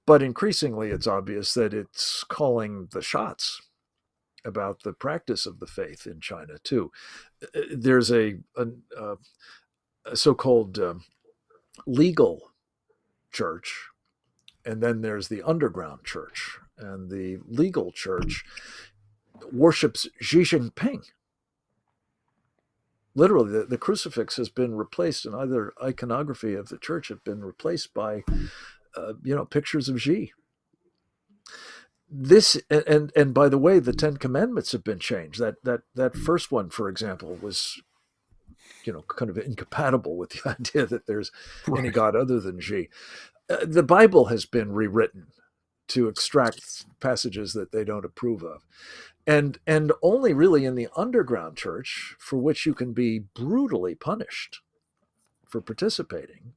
But increasingly, it's obvious that it's calling the shots about the practice of the faith in China, too. There's a so-called legal church, and then there's the underground church. And the legal church worships Xi Jinping. Literally, the crucifix has been replaced, and other iconography of the church have been replaced by pictures of Xi. This and by the way, the Ten Commandments have been changed. That first one, for example, was kind of incompatible with the idea that there's any god other than Xi. The Bible has been rewritten to extract passages that they don't approve of, and only really in the underground church, for which you can be brutally punished for participating,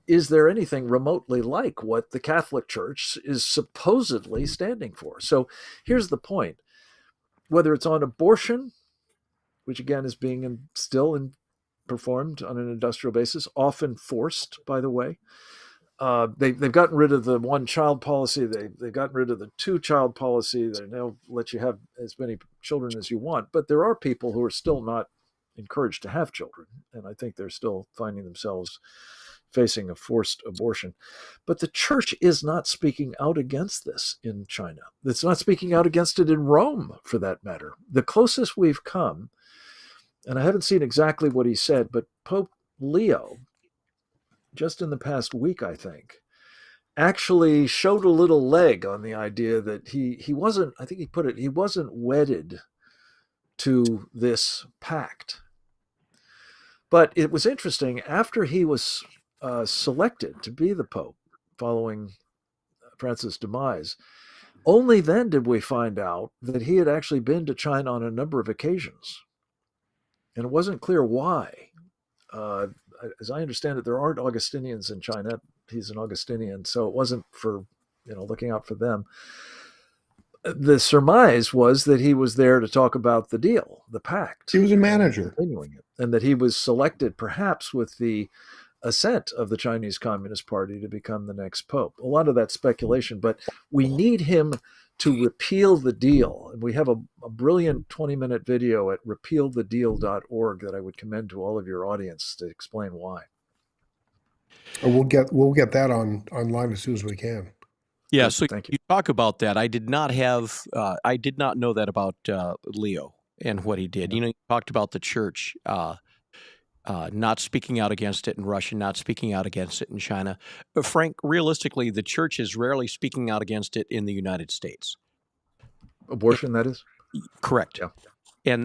is there anything remotely like what the Catholic Church is supposedly standing for. So here's the point. Whether it's on abortion, which again is being still performed on an industrial basis, often forced, by the way. They've gotten rid of the one-child policy. They've gotten rid of the two-child policy. They now let you have as many children as you want. But there are people who are still not encouraged to have children. And I think they're still finding themselves facing a forced abortion. But the church is not speaking out against this in China. It's not speaking out against it in Rome, for that matter. The closest we've come, and I haven't seen exactly what he said, but Pope Leo, just in the past week, I think, actually showed a little leg on the idea that he wasn't, I think he put it, he wasn't wedded to this pact. But it was interesting, after he was selected to be the Pope following Francis' demise, only then did we find out that he had actually been to China on a number of occasions. And it wasn't clear why. As I understand it, there aren't Augustinians in China. He's an Augustinian, so it wasn't for looking out for them. The surmise was that he was there to talk about the deal, the pact. He was a manager. Continuing it, and that he was selected perhaps with the assent of the Chinese Communist Party to become the next pope. A lot of that speculation, but we need him to repeal the deal. And we have a brilliant 20-minute video at repealthedeal.org that I would commend to all of your audience to explain why. We'll get that online as soon as we can. Yeah, so Thank you. you talk about that. I did not know that about Leo and what he did. You talked about the church not speaking out against it in Russia, not speaking out against it in China. But Frank, realistically, the church is rarely speaking out against it in the United States. Abortion, that is? Correct. Yeah.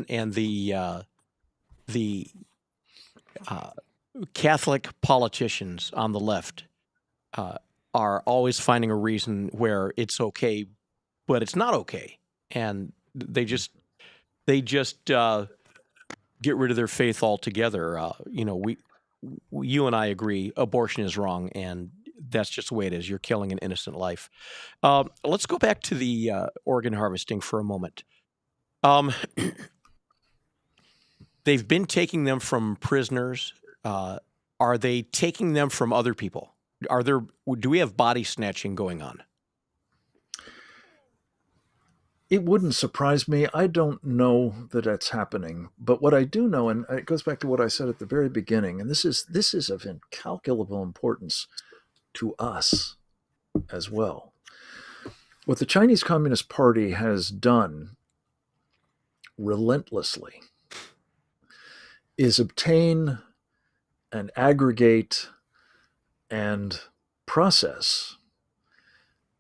And the Catholic politicians on the left are always finding a reason where it's okay, but it's not okay, and they just get rid of their faith altogether. You and I agree, abortion is wrong, and that's just the way it is. You're killing an innocent life. Let's go back to the organ harvesting for a moment. They've been taking them from prisoners. Are they taking them from other people? Do we have body snatching going on? It wouldn't surprise me. I don't know that that's happening, but what I do know, and it goes back to what I said at the very beginning, and this is of incalculable importance to us as well. What the Chinese Communist Party has done relentlessly is obtain and aggregate and process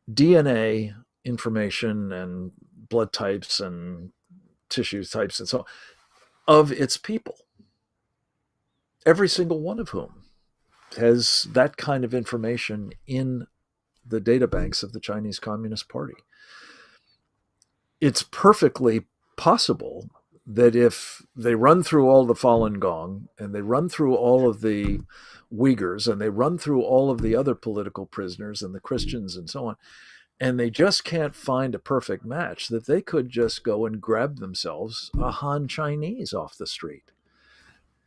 DNA information and blood types and tissue types and so on of its people, every single one of whom has that kind of information in the databanks of the Chinese Communist Party. It's perfectly possible that if they run through all the Falun Gong and they run through all of the Uyghurs and they run through all of the other political prisoners and the Christians and so on, and they just can't find a perfect match, that they could just go and grab themselves a Han Chinese off the street.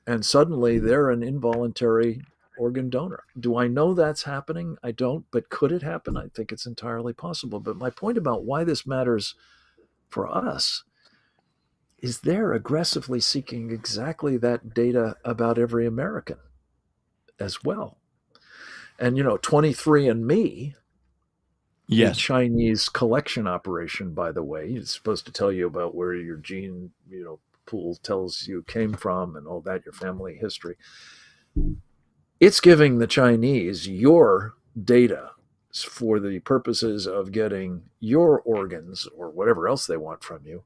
And suddenly they're an involuntary organ donor. Do I know that's happening? I don't, but could it happen? I think it's entirely possible. But my point about why this matters for us is they're aggressively seeking exactly that data about every American as well. And, 23andMe, Yes. a Chinese collection operation, by the way, it's supposed to tell you about where your gene, pool tells you came from and all that, your family history. It's giving the Chinese your data for the purposes of getting your organs or whatever else they want from you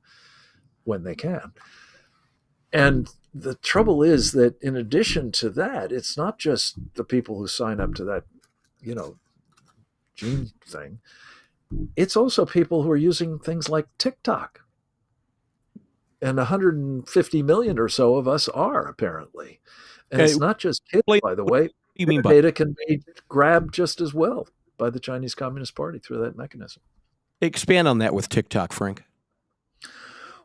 when they can. And the trouble is that in addition to that, it's not just the people who sign up to that, gene thing. It's also people who are using things like TikTok. And 150 million or so of us are, apparently. And Okay. it's not just kids, by the way. What do you mean Their by data can be grabbed just as well by the Chinese Communist Party through that mechanism. expand on that with TikTok, Frank?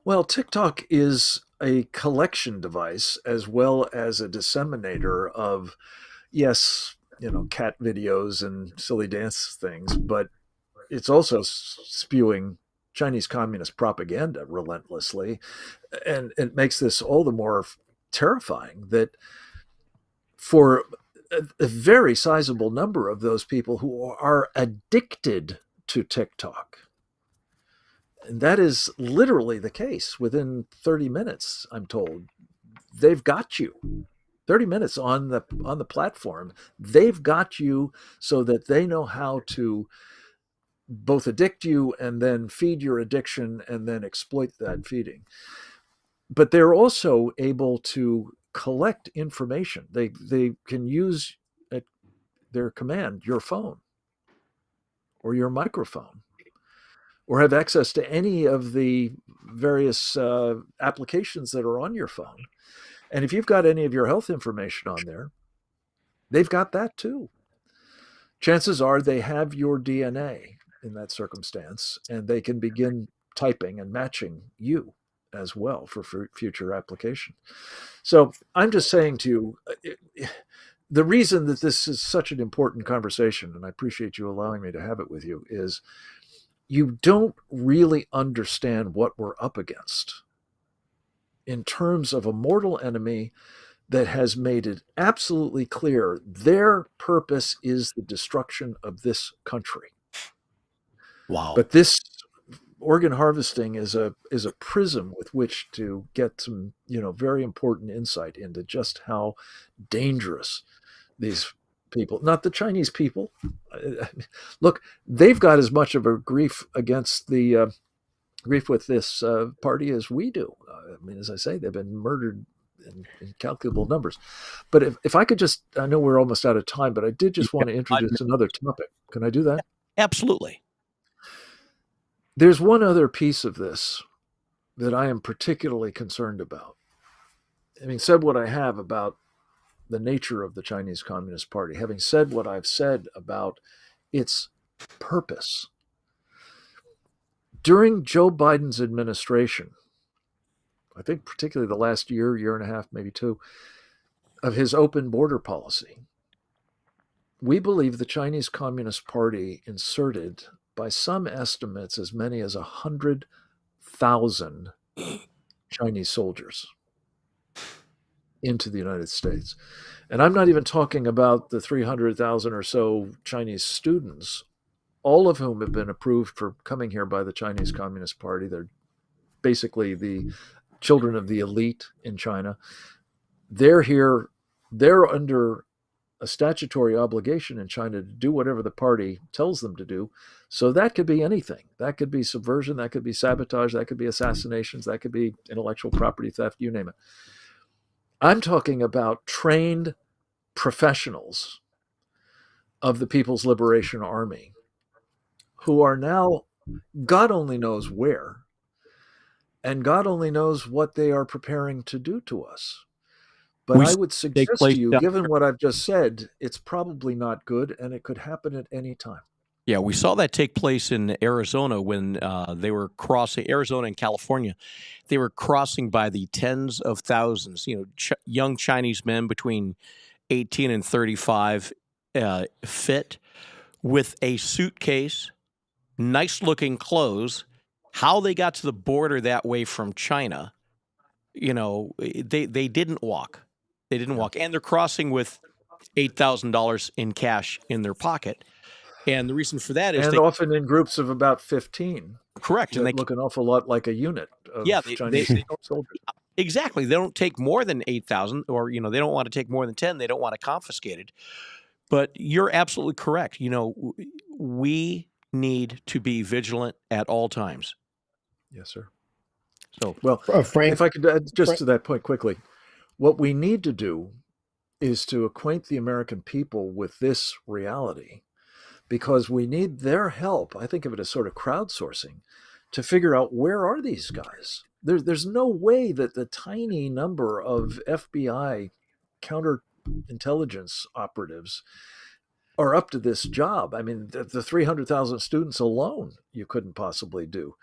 Well, TikTok is a collection device as well as a disseminator of, yes, cat videos and silly dance things, but it's also spewing Chinese communist propaganda relentlessly. And it makes this all the more terrifying that for a very sizable number of those people who are addicted to TikTok, and that is literally the case, within 30 minutes, I'm told, they've got you. 30 minutes on the platform, they've got you so that they know how to both addict you and then feed your addiction and then exploit that feeding. But they're also able to collect information. They can use at their command your phone or your microphone, or have access to any of the various applications that are on your phone. And if you've got any of your health information on there, they've got that too. Chances are they have your DNA in that circumstance, and they can begin typing and matching you as well for future application. So I'm just saying to you, the reason that this is such an important conversation, and I appreciate you allowing me to have it with you, is you don't really understand what we're up against in terms of a mortal enemy that has made it absolutely clear their purpose is the destruction of this country. Wow. But this organ harvesting is a prism with which to get some, very important insight into just how dangerous these people, not the Chinese people. Look, they've got as much of a grief against the grief with this party as we do. As I say, they've been murdered in incalculable numbers. But if I could just, I know we're almost out of time, but I did just want to introduce another topic. Can I do that? Absolutely. There's one other piece of this that I am particularly concerned about. Having said what I have about the nature of the Chinese Communist Party, having said what I've said about its purpose, during Joe Biden's administration, I think particularly the last year and a half, maybe two, of his open border policy, we believe the Chinese Communist Party inserted, by some estimates, as many as 100 300,000 Chinese soldiers into the United States. And I'm not even talking about the 300,000 or so Chinese students, all of whom have been approved for coming here by the Chinese Communist Party. They're basically the children of the elite in China. They're here, they're under a statutory obligation in China to do whatever the party tells them to do. So that could be anything. That could be subversion, that could be sabotage, that could be assassinations, that could be intellectual property theft, you name it. I'm talking about trained professionals of the People's Liberation Army who are now, God only knows where, and God only knows what they are preparing to do to us. But I would suggest to you, given what I've just said, it's probably not good, and it could happen at any time. Yeah, we saw that take place in Arizona when they were crossing Arizona and California. They were crossing by the tens of thousands, young Chinese men between 18 and 35, fit with a suitcase, nice looking clothes. How they got to the border that way from China, they didn't walk. They didn't walk. And they're crossing with $8,000 in cash in their pocket. And the reason for that is often in groups of about 15. Correct. And they look an awful lot like a unit of Chinese soldiers. Exactly. They don't take more than 8,000, or, they don't want to take more than 10. They don't want to confiscate it. But you're absolutely correct. We need to be vigilant at all times. Yes, sir. So, well, Frank, if I could add just to that point quickly, what we need to do is to acquaint the American people with this reality, because we need their help. I think of it as sort of crowdsourcing to figure out, where are these guys? There's no way that the tiny number of FBI counterintelligence operatives are up to this job. I mean, the 300,000 students alone, you couldn't possibly do,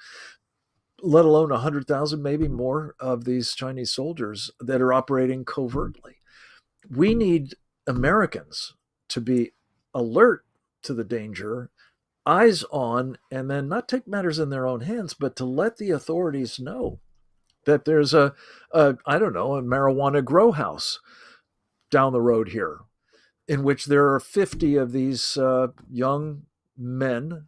let alone 100,000, maybe more, of these Chinese soldiers that are operating covertly. We need Americans to be alert to the danger, eyes on, and then not take matters in their own hands, but to let the authorities know that there's a marijuana grow house down the road here, in which there are 50 of these young men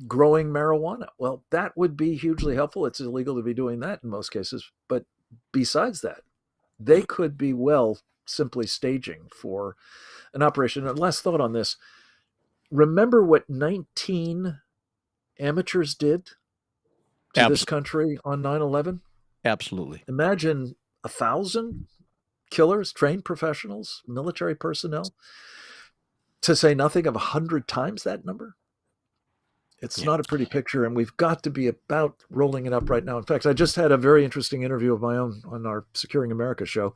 growing marijuana. Well, that would be hugely helpful. It's illegal to be doing that in most cases. But besides that, they could be simply staging for an operation. And last thought on this. Remember what 19 amateurs did to this country on 9/11? Absolutely. Imagine 1,000 killers, trained professionals, military personnel, to say nothing of 100 times that number. It's not a pretty picture, and we've got to be about rolling it up right now. In fact, I just had a very interesting interview of my own on our Securing America show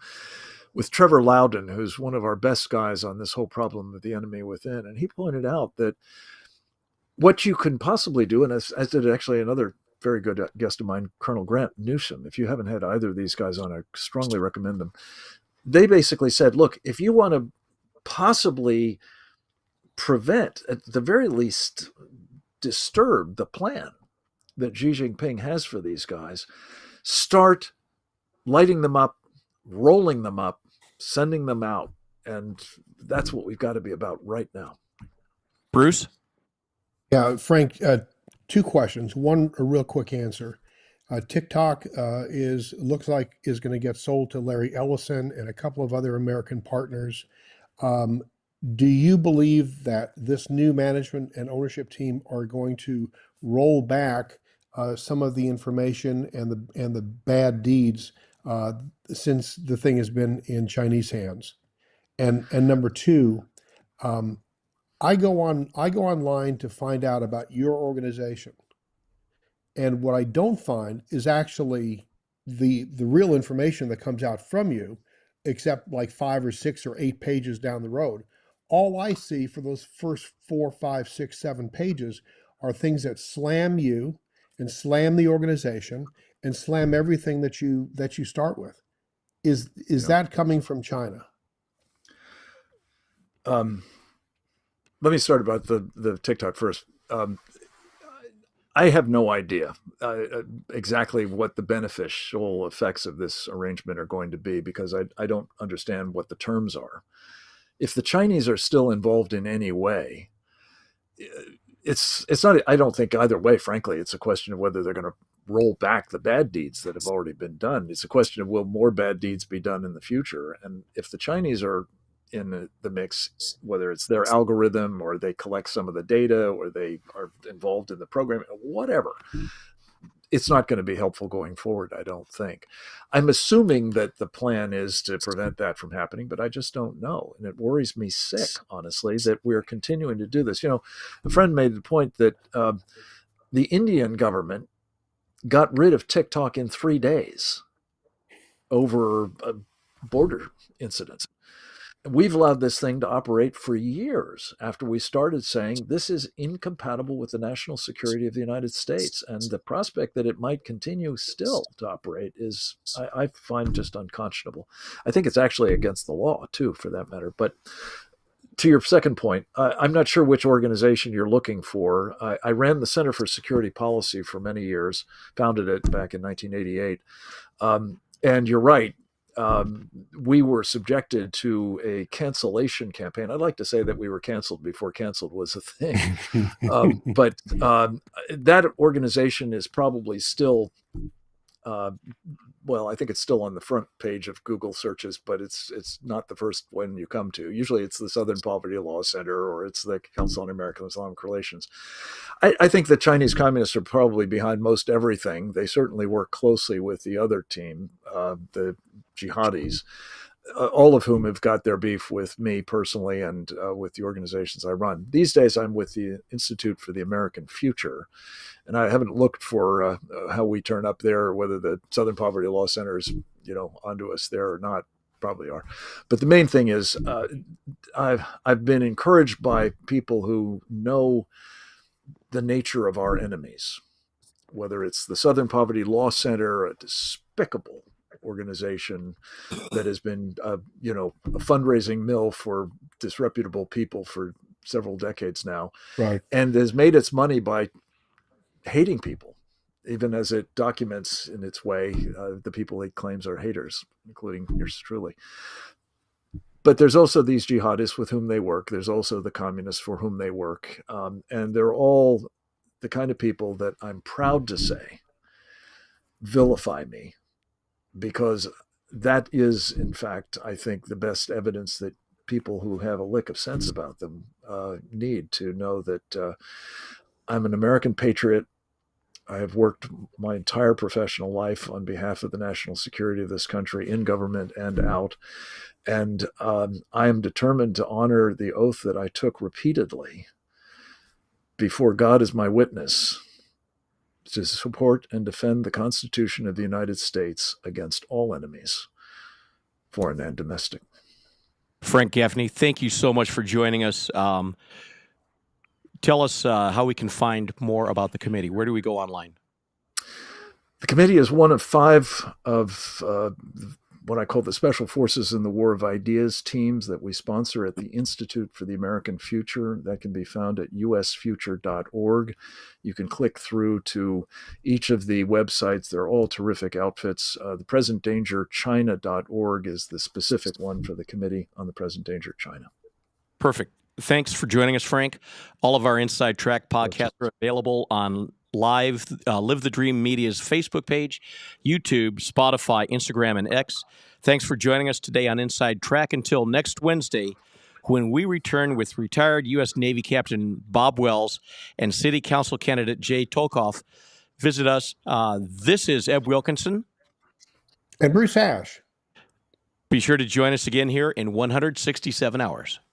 with Trevor Loudon, who's one of our best guys on this whole problem of the enemy within. And he pointed out that what you can possibly do, and as did actually another very good guest of mine, Colonel Grant Newsom, if you haven't had either of these guys on, I strongly recommend them. They basically said, look, if you want to possibly prevent, at the very least, disturb the plan that Xi Jinping has for these guys, start lighting them up, rolling them up, sending them out. And that's what we've got to be about right now. Bruce? Yeah, Frank, two questions. One, a real quick answer. TikTok looks like is going to get sold to Larry Ellison and a couple of other American partners. Do you believe that this new management and ownership team are going to roll back some of the information and the bad deeds since the thing has been in Chinese hands? And number two, I go online to find out about your organization, and what I don't find is actually the real information that comes out from you, except like 5 or 6 or 8 pages down the road. All I see for those first 4, 5, 6, 7 pages are things that slam you and slam the organization and slam everything that you start with. Is that coming from China? Let me start about the TikTok first. I have no idea exactly what the beneficial effects of this arrangement are going to be, because I don't understand what the terms are. If the Chinese are still involved in any way, it's not. I don't think either way. Frankly, it's a question of whether they're going to roll back the bad deeds that have already been done. It's a question of, will more bad deeds be done in the future? And if the Chinese are in the mix, whether it's their algorithm or they collect some of the data or they are involved in the program, whatever, it's not going to be helpful going forward, I don't think. I'm assuming that the plan is to prevent that from happening, but I just don't know. And it worries me sick, honestly, that we're continuing to do this. A friend made the point that the Indian government got rid of TikTok in 3 days over a border incident. We've allowed this thing to operate for years after we started saying this is incompatible with the national security of the United States. And the prospect that it might continue still to operate is, I find, just unconscionable. I think it's actually against the law, too, for that matter. But to your second point, I'm not sure which organization you're looking for. I ran the Center for Security Policy for many years, founded it back in 1988. And you're right. We were subjected to a cancellation campaign. I'd like to say that we were canceled before canceled was a thing. But that organization is probably still, I think it's still on the front page of Google searches, but it's not the first one you come to. Usually it's the Southern Poverty Law Center or it's the Council on American Islamic Relations. I think the Chinese communists are probably behind most everything. They certainly work closely with the other team, the jihadis, all of whom have got their beef with me personally and with the organizations I run. These days, I'm with the Institute for the American Future, and I haven't looked for how we turn up there, or whether the Southern Poverty Law Center is, onto us there or not. Probably are. But the main thing is, I've been encouraged by people who know the nature of our enemies, whether it's the Southern Poverty Law Center, a despicable organization that has been, a fundraising mill for disreputable people for several decades now, right, and has made its money by hating people, even as it documents in its way the people it claims are haters, including yours truly. But there's also these jihadists with whom they work. There's also the communists for whom they work. And they're all the kind of people that I'm proud to say vilify me, because that is, in fact, I think, the best evidence that people who have a lick of sense about them need to know that I'm an American patriot. I have worked my entire professional life on behalf of the national security of this country, in government and out. And I am determined to honor the oath that I took repeatedly before God is my witness, to support and defend the Constitution of the United States against all enemies, foreign and domestic. Frank Gaffney, thank you so much for joining us. Tell us how we can find more about the committee. Where do we go online? The committee is one of 5 of what I call the Special Forces in the War of Ideas teams that we sponsor at the Institute for the American Future. That can be found at usfuture.org. You can click through to each of the websites. They're all terrific outfits. The presentdangerchina.org is the specific one for the Committee on the Present Danger China. Perfect. Thanks for joining us, Frank. All of our Inside Track podcasts are available on Live the Dream Media's Facebook page, YouTube, Spotify, Instagram, and X. Thanks for joining us today on Inside Track. Until next Wednesday, when we return with retired U.S. Navy Captain Bob Wells and City Council candidate Jay Tolkoff. Visit us. This is Eb Wilkinson. and Bruce Ash. Be sure to join us again here in 167 hours.